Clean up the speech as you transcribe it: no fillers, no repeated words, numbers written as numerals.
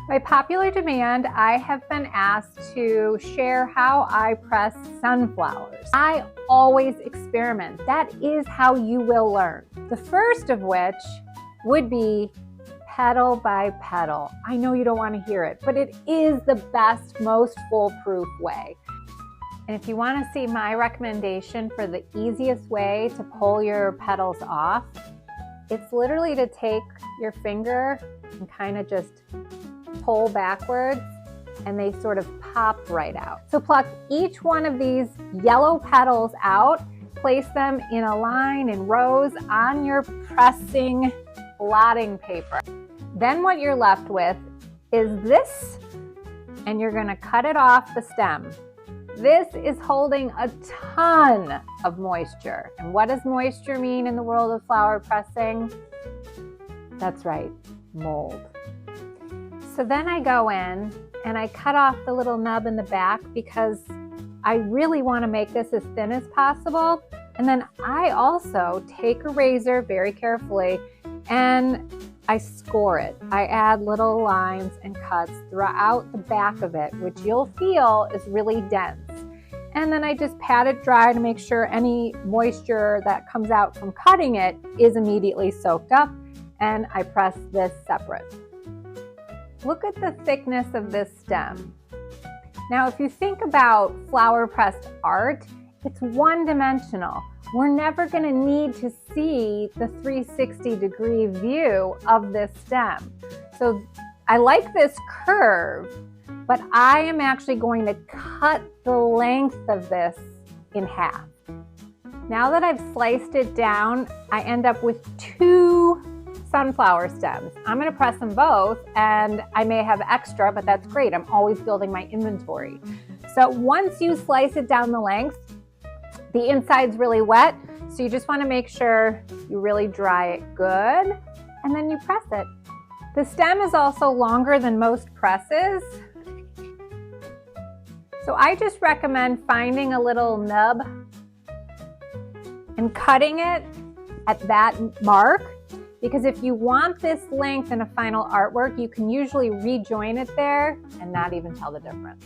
By popular demand, I have been asked to share how I press sunflowers. I always experiment. That is how you will learn. The first of which would be petal by petal. I know you don't want to hear it, but it is the best, most foolproof way. And if you want to see my recommendation for the easiest way to pull your petals off, it's literally to take your finger and kind of just pull backwards, and they sort of pop right out. So pluck each one of these yellow petals out, place them in a line in rows on your pressing blotting paper. Then what you're left with is this, and you're gonna cut it off the stem. This is holding a ton of moisture. And what does moisture mean in the world of flower pressing? That's right, mold. So then I go in and I cut off the little nub in the back because I really want to make this as thin as possible. And then I also take a razor very carefully and I score it. I add little lines and cuts throughout the back of it, which you'll feel is really dense. And then I just pat it dry to make sure any moisture that comes out from cutting it is immediately soaked up, and I press this separate. Look at the thickness of this stem. Now, if you think about flower pressed art, it's one-dimensional. We're never going to need to see the 360-degree view of this stem. So I like this curve, but I am actually going to cut the length of this in half. Now that I've sliced it down, I end up with two sunflower stems. I'm going to press them both, and I may have extra, but that's great. I'm always building my inventory. So once you slice it down the length, the inside's really wet, so you just want to make sure you really dry it good, and then you press it. The stem is also longer than most presses, so I just recommend finding a little nub and cutting it at that mark, because if you want this length in a final artwork, you can usually rejoin it there and not even tell the difference.